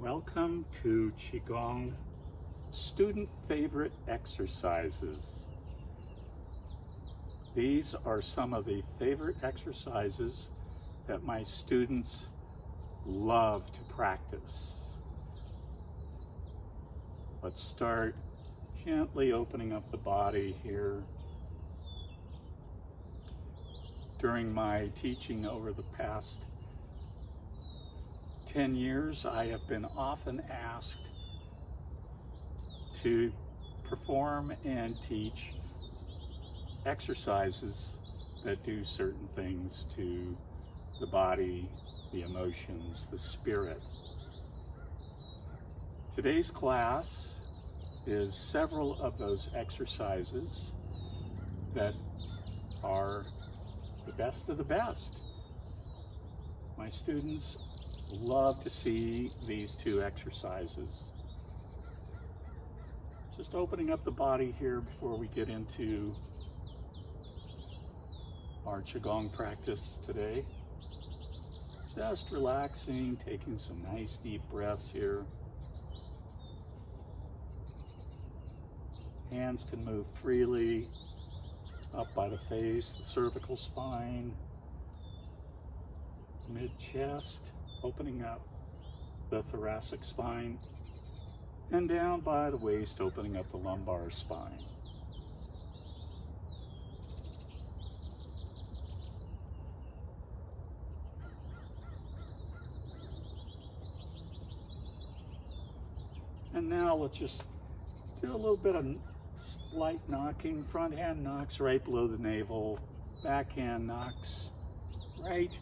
Welcome to Qi Gong student favorite exercises. These are some of the favorite exercises that my students love to practice. Let's start gently opening up the body here. During my teaching over the past 10 years, I have been often asked to perform and teach exercises that do certain things to the body, the emotions, the spirit. Today's class is several of those exercises that are the best of the best. My students love to see these two exercises. Just opening up the body here before we get into our Qigong practice today. Just relaxing, taking some nice deep breaths here. Hands can move freely up by the face, the cervical spine, mid-chest, opening up the thoracic spine, and down by the waist, opening up the lumbar spine. And now let's just do a little bit of light knocking. Front hand knocks right below the navel. Back hand knocks right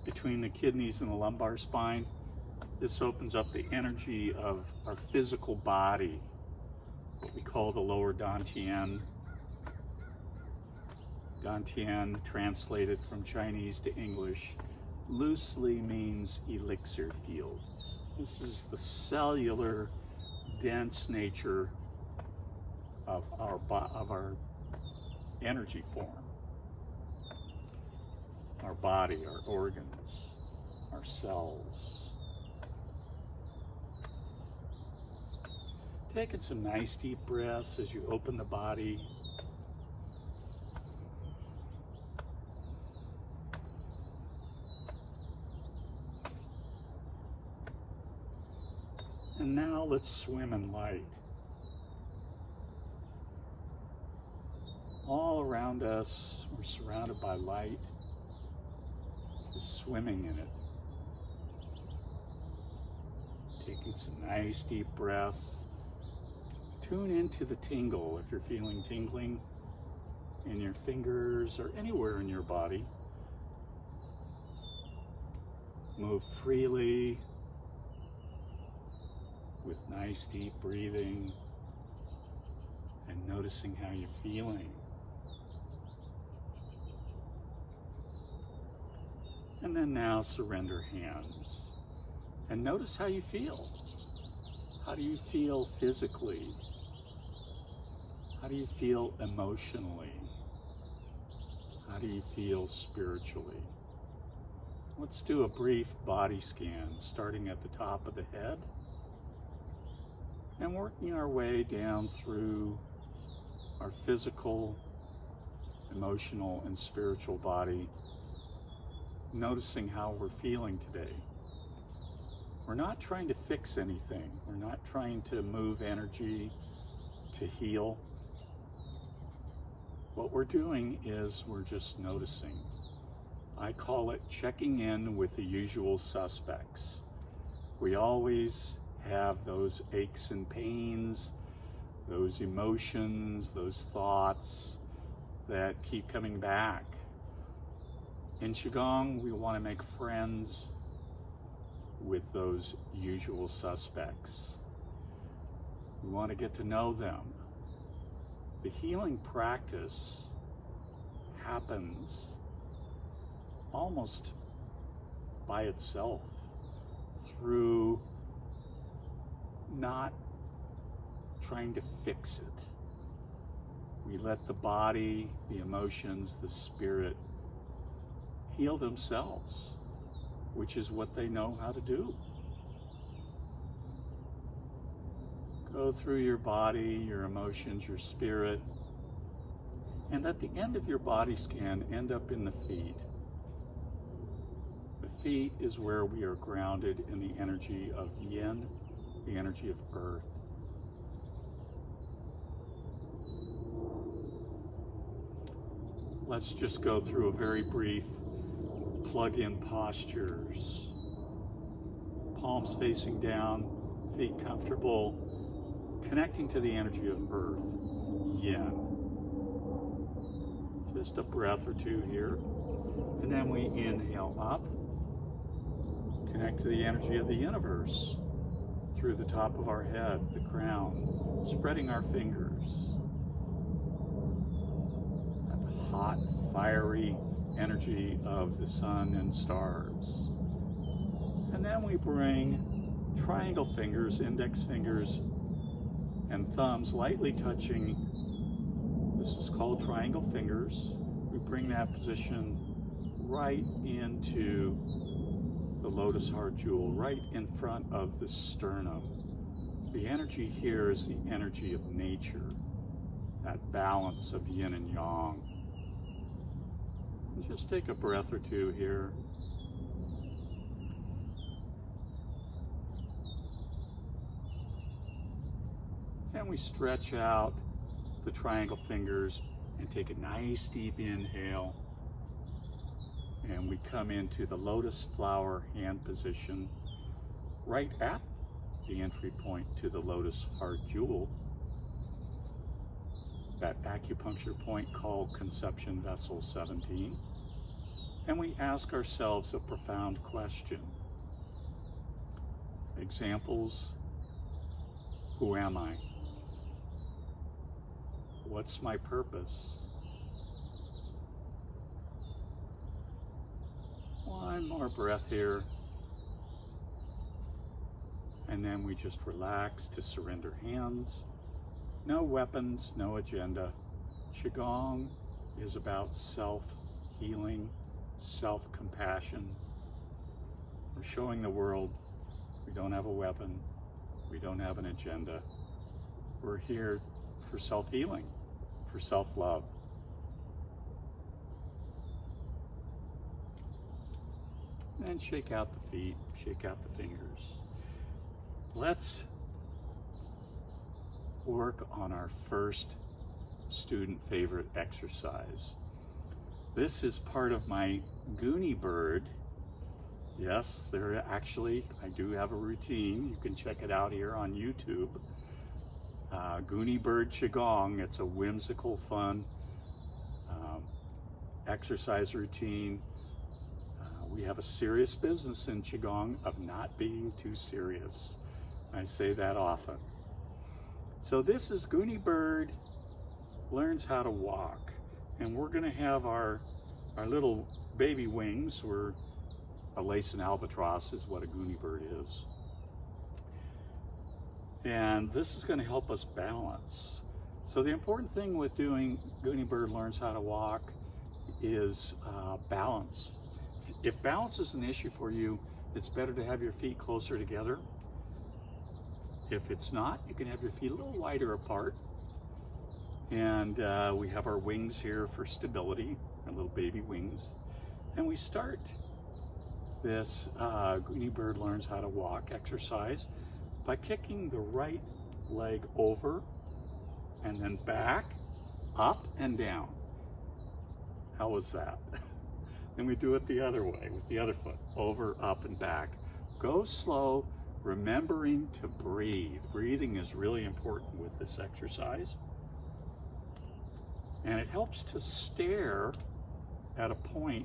between the kidneys and the lumbar spine. This opens up the energy of our physical body, what we call the lower dantian. Dantian, translated from Chinese to English, loosely means elixir field. This is the cellular, dense nature of our energy form. Our body, our organs, our cells. Taking some nice deep breaths as you open the body. And now let's swim in light. All around us, we're surrounded by light. Just swimming in it. Taking some nice deep breaths. Tune into the tingle if you're feeling tingling in your fingers or anywhere in your body. Move freely with nice deep breathing and noticing how you're feeling. And then now surrender hands and notice how you feel. How do you feel physically? How do you feel emotionally? How do you feel spiritually? Let's do a brief body scan, starting at the top of the head and working our way down through our physical, emotional, and spiritual body, noticing how we're feeling today. We're not trying to fix anything. We're not trying to move energy to heal. What we're doing is we're just noticing. I call it checking in with the usual suspects. We always have those aches and pains, those emotions, those thoughts that keep coming back. In Qigong, we want to make friends with those usual suspects. We want to get to know them. The healing practice happens almost by itself through not trying to fix it. We let the body, the emotions, the spirit heal themselves, which is what they know how to do. go through your body, your emotions, your spirit, and at the end of your body scan, end up in the feet. The feet is where we are grounded in the energy of yin, the energy of earth. Let's just go through a very brief plug-in postures. Palms facing down, feet comfortable, connecting to the energy of earth, yin. Just a breath or two here. And then we inhale up, connect to the energy of the universe through the top of our head, the crown, spreading our fingers. That hot, fiery energy of the sun and stars. And then we bring triangle fingers, index fingers, and thumbs lightly touching. This is called triangle fingers. We bring that position right into the lotus heart jewel, right in front of the sternum. The energy here is the energy of nature, that balance of yin and yang. And just take a breath or two here. And we stretch out the triangle fingers and take a nice deep inhale. And we come into the lotus flower hand position right at the entry point to the lotus heart jewel, that acupuncture point called conception vessel 17. And we ask ourselves a profound question. Examples: who am I? What's my purpose? One more breath here. And then we just relax to surrender hands. No weapons, no agenda. Qigong is about self-healing, self-compassion. We're showing the world we don't have a weapon, we don't have an agenda. We're here for self-healing, for self-love. And shake out the feet, shake out the fingers. Let's work on our first student favorite exercise. This is part of my Gooney Bird. Yes, I do have a routine. You can check it out here on YouTube. Gooney Bird Qigong. It's a whimsical, fun exercise routine. We have a serious business in Qigong of not being too serious. I say that often. So this is Gooney Bird learns how to walk. And we're gonna have our little baby wings. We're a lace and albatross is what a Gooney Bird is. And this is gonna help us balance. So the important thing with doing Gooney Bird learns how to walk is balance. If balance is an issue for you, it's better to have your feet closer together. If it's not, you can have your feet a little wider apart. And we have our wings here for stability, our little baby wings. And we start this Gooney Bird learns how to walk exercise by kicking the right leg over and then back, up and down. How was that? Then we do it the other way with the other foot, over, up, and back. Go slow, remembering to breathe. Breathing is really important with this exercise. And it helps to stare at a point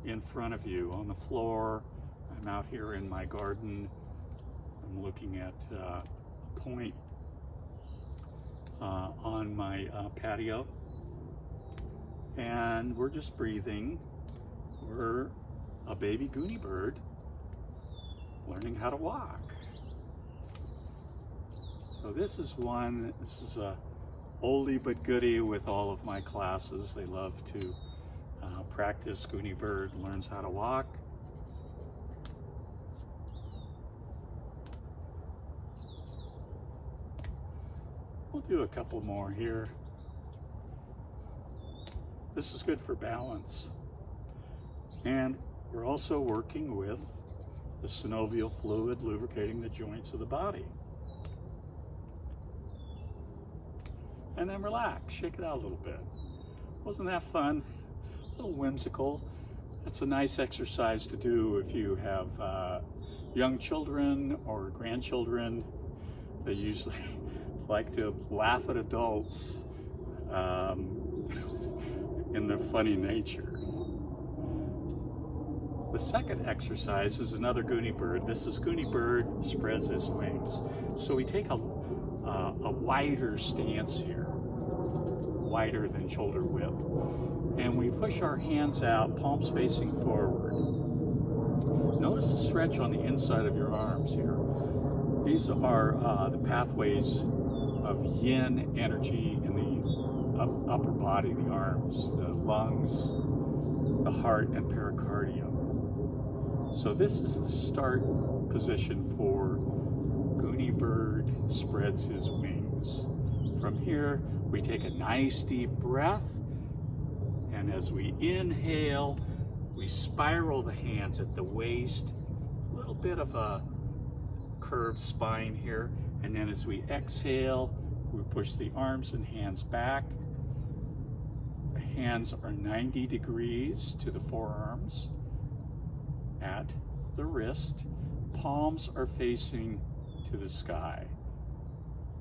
in front of you on the floor. I'm out here in my garden. I'm looking at a point on my patio. And we're just breathing. We're a baby Gooney Bird learning how to walk. So this is a oldie but goodie with all of my classes. They love to practice Gooney Bird learns how to walk. We'll do a couple more here. This is good for balance. And we're also working with the synovial fluid lubricating the joints of the body. And then relax, shake it out a little bit. Wasn't that fun? A little whimsical. It's a nice exercise to do if you have young children or grandchildren. They usually like to laugh at adults in their funny nature. The second exercise is another Gooney Bird. This is Gooney Bird spreads his wings. So we take a wider stance here, wider than shoulder width. And we push our hands out, palms facing forward. Notice the stretch on the inside of your arms here. These are the pathways of yin energy in the upper body, the arms, the lungs, the heart, and pericardium. So this is the start position for Gooney Bird spreads his wings. From here, we take a nice deep breath, and as we inhale, we spiral the hands at the waist, a little bit of a curved spine here, and then as we exhale, we push the arms and hands back. The hands are 90 degrees to the forearms at the wrist. Palms are facing to the sky.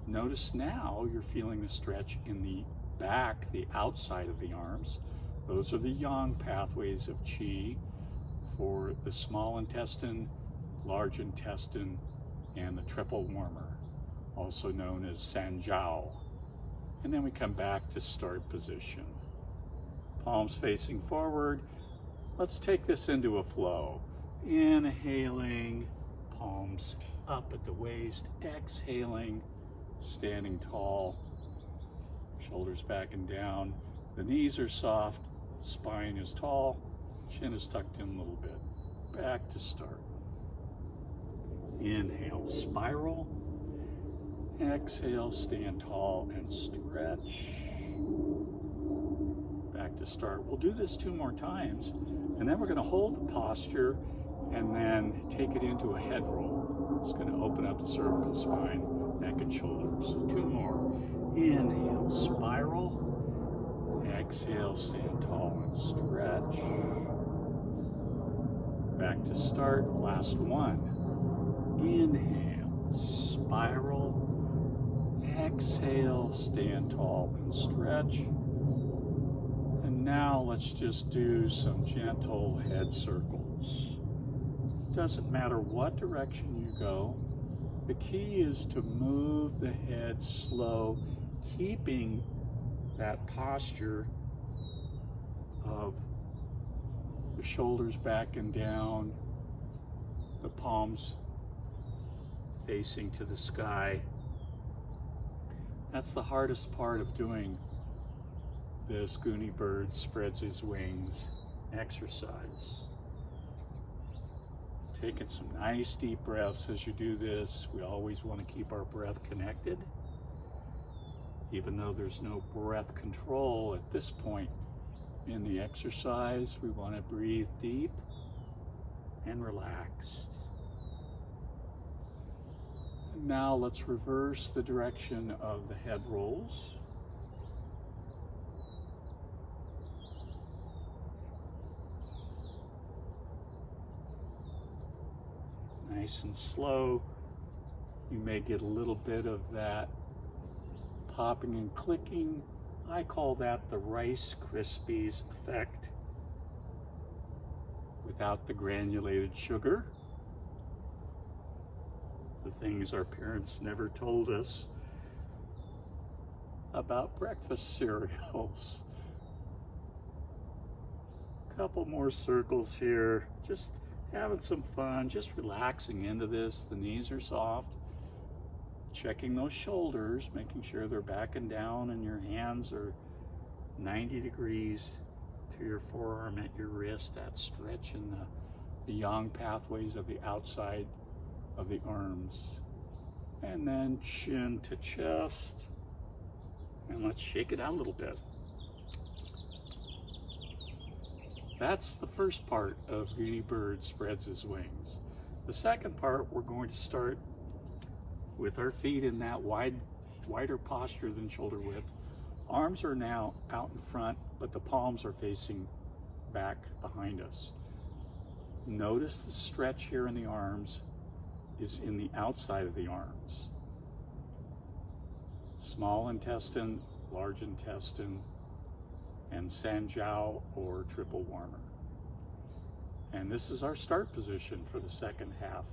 Notice now you're feeling the stretch in the back, the outside of the arms. Those are the yang pathways of Qi for the small intestine, large intestine, and the triple warmer, also known as Sanjiao. And then we come back to start position. Palms facing forward. Let's take this into a flow. Inhaling, palms up at the waist. Exhaling, standing tall, shoulders back and down. The knees are soft, spine is tall, chin is tucked in a little bit. Back to start. Inhale, spiral. Exhale, stand tall and stretch. Back to start. We'll do this 2 more times, and then we're going to hold the posture and then take it into a head roll. It's going to open up the cervical spine, neck and shoulders. So 2 more. Inhale, spiral. Exhale, stand tall and stretch. Back to start. Last one. Inhale, spiral. Exhale, stand tall and stretch. And now let's just do some gentle head circles. Doesn't matter what direction you go. The key is to move the head slow, keeping that posture of the shoulders back and down, the palms facing to the sky. That's the hardest part of doing this Gooney Bird spreads his wings exercise. Taking some nice deep breaths as you do this. We always want to keep our breath connected. Even though there's no breath control at this point in the exercise, we want to breathe deep and relaxed. And now let's reverse the direction of the head rolls. Nice and slow. You may get a little bit of that popping and clicking. I call that the Rice Krispies effect without the granulated sugar. The things our parents never told us about breakfast cereals. Couple more circles here. Just having some fun, just relaxing into this. The knees are soft. Checking those shoulders, making sure they're back and down, and your hands are 90 degrees to your forearm at your wrist. That stretch in the yang pathways of the outside of the arms. And then chin to chest. And let's shake it out a little bit. That's the first part of Gooney Bird spreads his wings. The second part, we're going to start with our feet in that wider posture than shoulder width. Arms are now out in front, but the palms are facing back behind us. Notice the stretch here in the arms is in the outside of the arms. Small intestine, large intestine, and Sanjiao or triple warmer. And this is our start position for the second half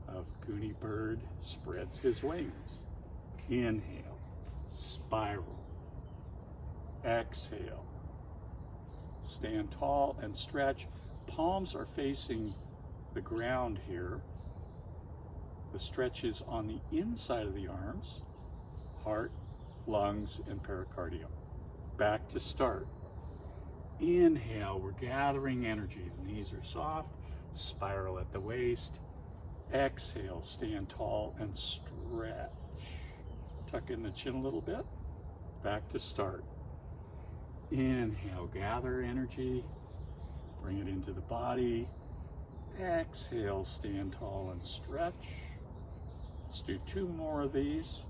of Gooney Bird spreads his wings. Inhale, spiral. Exhale. Stand tall and stretch. Palms are facing the ground here. The stretch is on the inside of the arms, heart, lungs, and pericardium. Back to start. Inhale, we're gathering energy. The knees are soft, spiral at the waist. Exhale, stand tall and stretch. Tuck in the chin a little bit. Back to start. Inhale, gather energy. Bring it into the body. Exhale, stand tall and stretch. Let's do 2 more of these.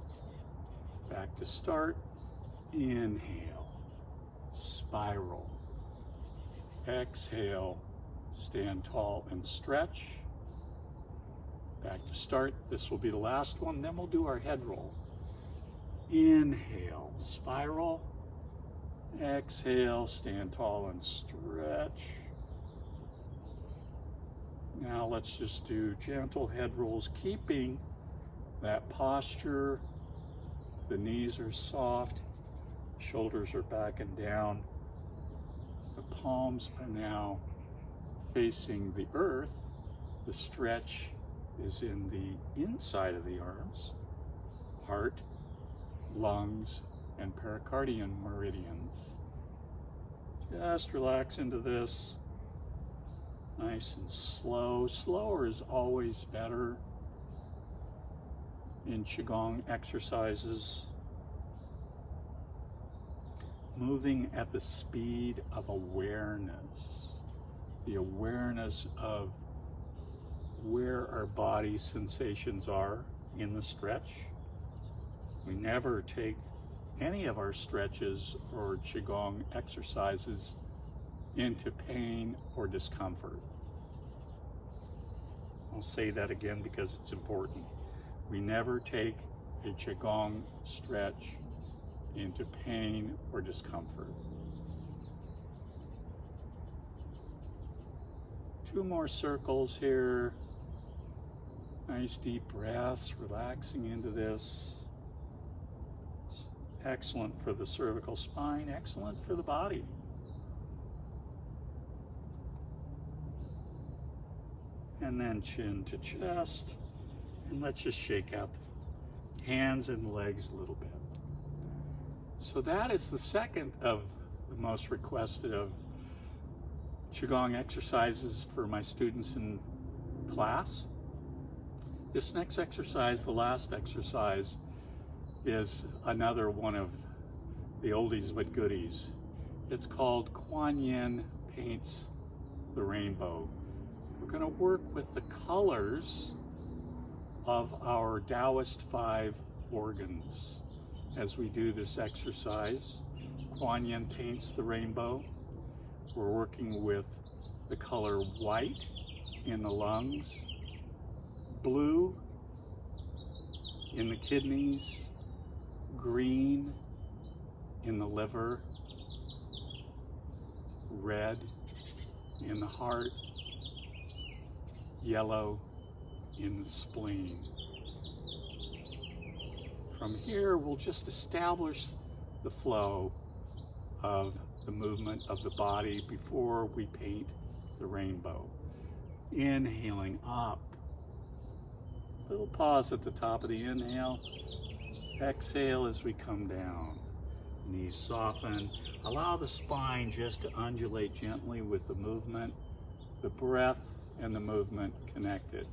Back to start. Inhale, spiral. Exhale, stand tall and stretch. Back to start. This will be the last one, then we'll do our head roll. Inhale, spiral. Exhale, stand tall and stretch. Now let's just do gentle head rolls, keeping that posture. The knees are soft, shoulders are back and down. The palms are now facing the earth. The stretch is in the inside of the arms, heart, lungs, and pericardium meridians. Just relax into this. Nice and slow. Slower is always better in Qigong exercises. Moving at the speed of awareness. The awareness of where our body sensations are in the stretch. We never take any of our stretches or Qigong exercises into pain or discomfort. I'll say that again because it's important. We never take a Qigong stretch into pain or discomfort. 2 more circles here. Nice deep breaths, relaxing into this. Excellent for the cervical spine, excellent for the body. And then chin to chest. And let's just shake out the hands and legs a little bit. So that is the second of the most requested of Qigong exercises for my students in class. This next exercise, the last exercise, is another one of the oldies but goodies. It's called Quan Paints the Rainbow. We're going to work with the colors of our Taoist 5 organs as we do this exercise. Quan paints the rainbow. We're working with the color white in the lungs, blue in the kidneys, green in the liver, red in the heart, yellow in the spleen. From here, we'll just establish the flow of the movement of the body before we paint the rainbow. Inhaling up. Little pause at the top of the inhale. Exhale as we come down. Knees soften. Allow the spine just to undulate gently with the movement, the breath and the movement connected.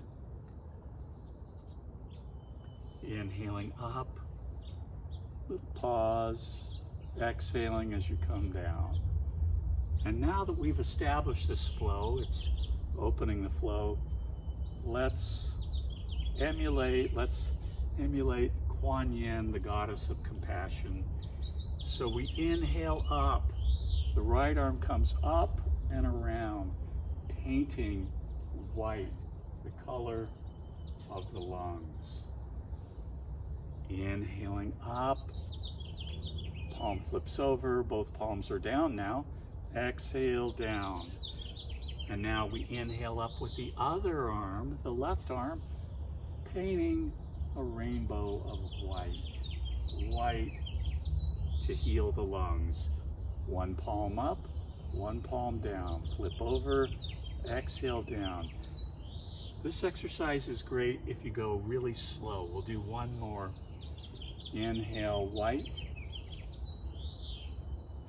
Inhaling up. Little pause, exhaling as you come down. And now that we've established this flow, it's opening the flow, let's emulate Quan Yin, the goddess of compassion. So we inhale up, the right arm comes up and around, painting white, the color of the lungs. Inhaling up, palm flips over, both palms are down now. Exhale down. And now we inhale up with the other arm, the left arm, painting a rainbow of white to heal the lungs. One palm up, one palm down. Flip over, exhale down. This exercise is great if you go really slow. We'll do one more. Inhale, white.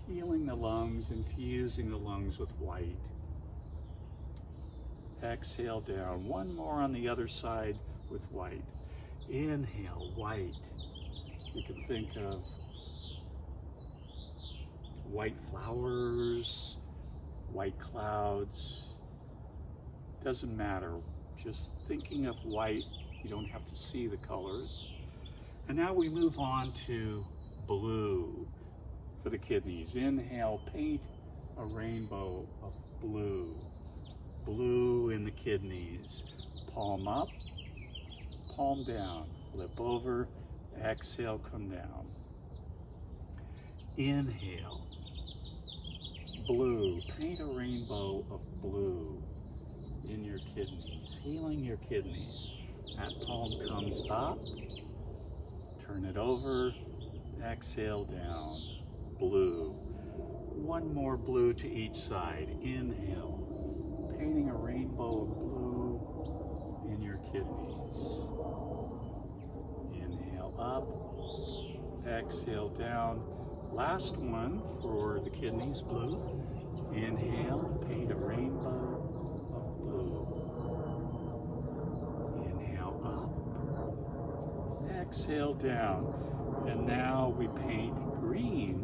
Healing the lungs, infusing the lungs with white. Exhale down. One more on the other side with white. Inhale, white. You can think of white flowers, white clouds. Doesn't matter. Just thinking of white. You don't have to see the colors. And now we move on to blue for the kidneys. Inhale, paint a rainbow of blue. Blue in the kidneys. Palm up, palm down. Flip over, exhale, come down. Inhale, blue. Paint a rainbow of blue in your kidneys, healing your kidneys. That palm comes up, turn it over, exhale down. Blue. One more blue to each side. Inhale, painting a rainbow of blue in your kidneys. Inhale up, exhale down. Last one for the kidneys, blue. Inhale, paint a rainbow of blue. Inhale up, exhale down. And now we paint green,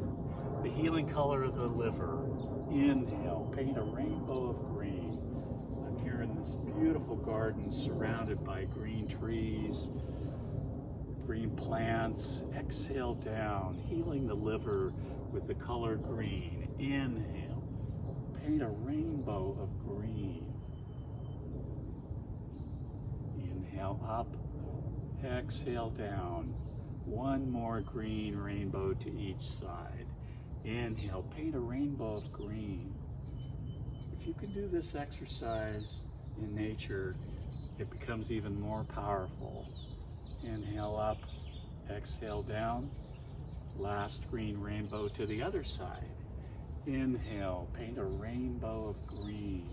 the healing color of the liver. Inhale, paint a rainbow of green. I'm here in this beautiful garden surrounded by green trees, green plants. Exhale down, healing the liver with the color green. Inhale, paint a rainbow of green. Inhale up, exhale down. One more green rainbow to each side. Inhale, paint a rainbow of green. If you can do this exercise in nature, it becomes even more powerful. Inhale up, exhale down. Last green rainbow to the other side. Inhale, paint a rainbow of green.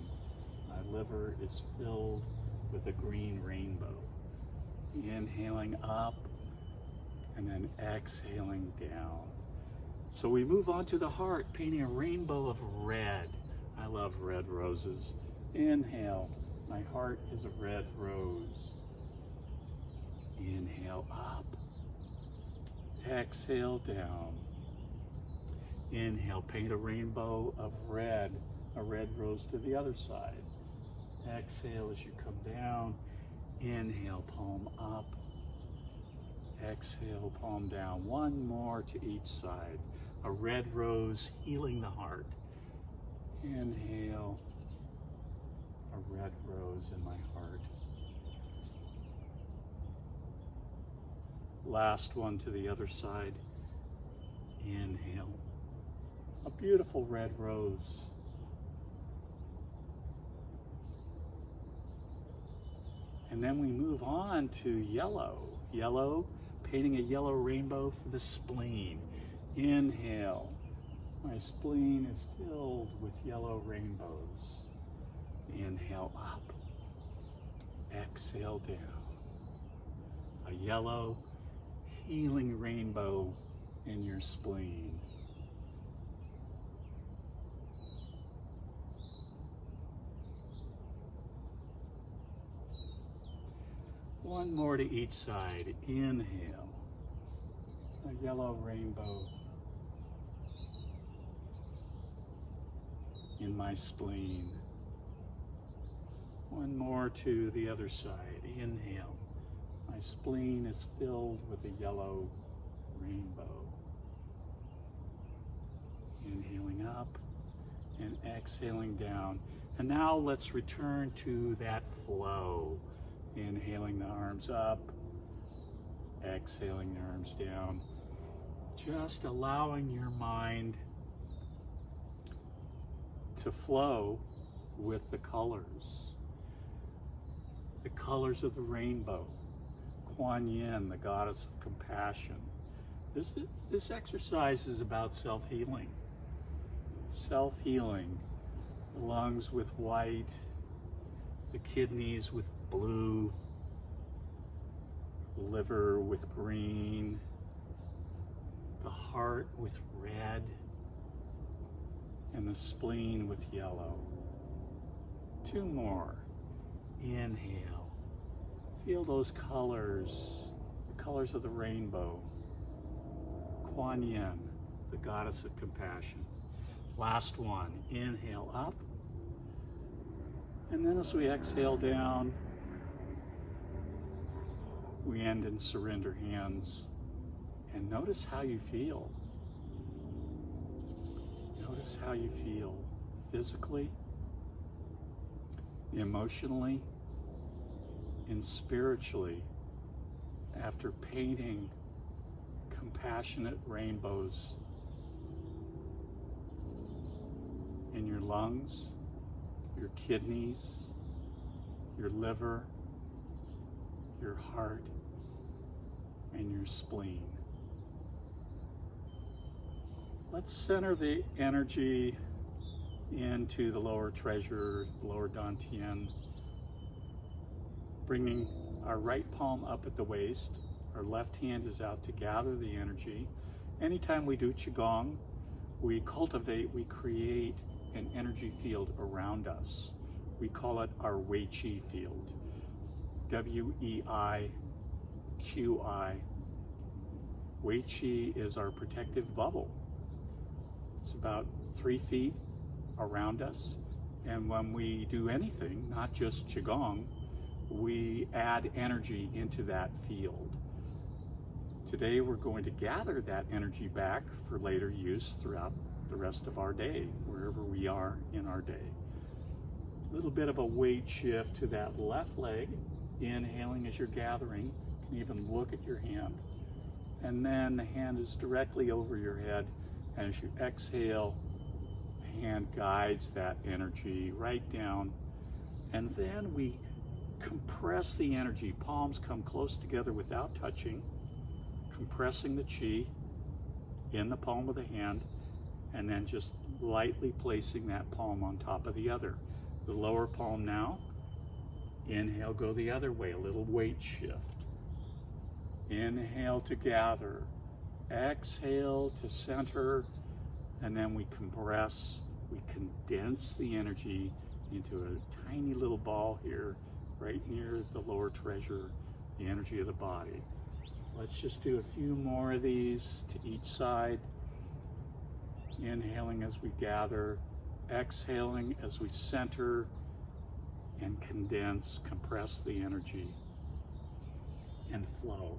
My liver is filled with a green rainbow. Inhaling up and then exhaling down. So we move on to the heart, painting a rainbow of red. I love red roses. Inhale, my heart is a red rose. Inhale up, exhale down. Inhale, paint a rainbow of red, a red rose to the other side. Exhale as you come down. Inhale, palm up. Exhale, palm down. One more to each side. A red rose healing the heart. Inhale, a red rose in my heart. Last one to the other side. Inhale, a beautiful red rose. And then we move on to yellow. Yellow, painting a yellow rainbow for the spleen. Inhale, my spleen is filled with yellow rainbows. Inhale up, exhale down. A yellow healing rainbow in your spleen. One more to each side. Inhale, a yellow rainbow in my spleen. One more to the other side. Inhale. My spleen is filled with a yellow rainbow. Inhaling up and exhaling down. And now let's return to that flow. Inhaling the arms up, exhaling the arms down. Just allowing your mind to flow with the colors. The colors of the rainbow. Quan, the goddess of compassion. This exercise is about self-healing. Self-healing. The lungs with white, the kidneys with blue, the liver with green, the heart with red, and the spleen with yellow. Two more. Inhale. Feel those colors, the colors of the rainbow. Quan, the goddess of compassion. Last one. Inhale up. And then as we exhale down, we end in surrender hands. And notice how you feel. Notice how you feel physically, emotionally, and spiritually after painting compassionate rainbows in your lungs, your kidneys, your liver, your heart, and your spleen. Let's center the energy into the lower treasure, lower dantian, bringing our right palm up at the waist. Our left hand is out to gather the energy. Anytime we do Qigong, we cultivate, we create an energy field around us. We call it our Wei Qi field. W-E-I-Q-I. Wei Qi is our protective bubble. It's about 3 feet around us. And when we do anything, not just Qigong, we add energy into that field. Today we're going to gather that energy back for later use throughout the rest of our day, wherever we are in our day. A little bit of a weight shift to that left leg, inhaling as you're gathering. You can even look at your hand. And then the hand is directly over your head. And as you exhale, the hand guides that energy right down. And then we compress the energy. Palms come close together without touching, compressing the Qi in the palm of the hand, and then just lightly placing that palm on top of the other. The lower palm now. Inhale, go the other way, a little weight shift. Inhale to gather. Exhale to center, and then we compress, we condense the energy into a tiny little ball here, right near the lower treasure, the energy of the body. Let's just do a few more of these to each side. Inhaling as we gather, exhaling as we center and condense, compress the energy, and flow.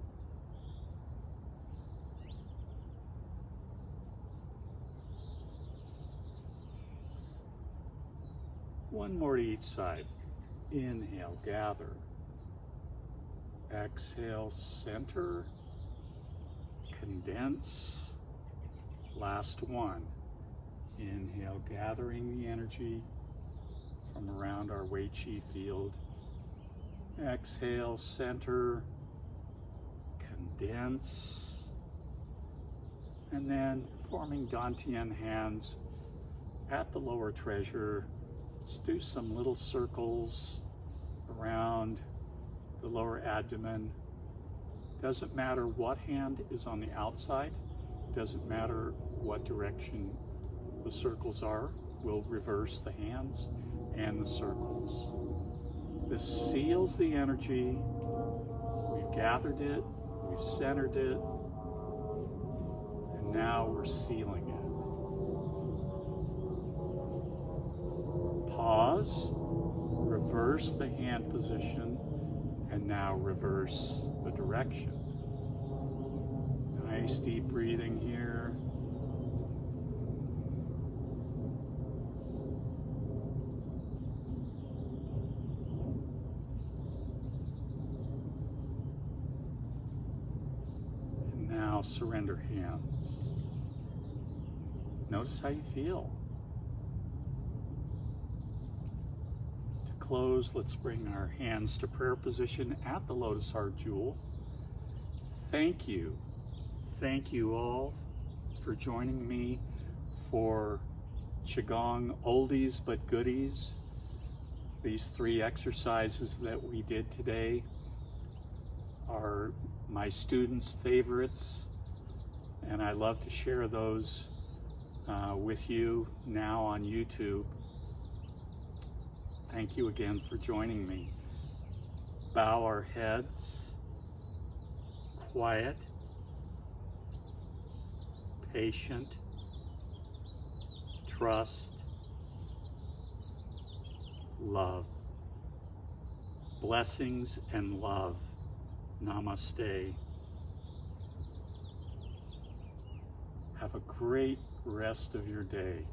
One more to each side. Inhale, gather. Exhale, center, condense. Last one. Inhale, gathering the energy from around our Wei Qi field. Exhale, center, condense. And then forming dantian hands at the lower treasure. Let's do some little circles around the lower abdomen. Doesn't matter what hand is on the outside. Doesn't matter what direction the circles are. We'll reverse the hands and the circles. This seals the energy. We've gathered it. We've centered it. And now we're sealing it. Pause, reverse the hand position, and now reverse the direction. Nice deep breathing here. And now surrender hands. Notice how you feel. To close, let's bring our hands to prayer position at the Lotus Heart Jewel. Thank you. Thank you all for joining me for Qigong Oldies but Goodies. These 3 exercises that we did today are my students' favorites, and I love to share those with you now on YouTube. Thank you again for joining me. Bow our heads, quiet, patient, trust, love. Blessings and love. Namaste. Have a great rest of your day.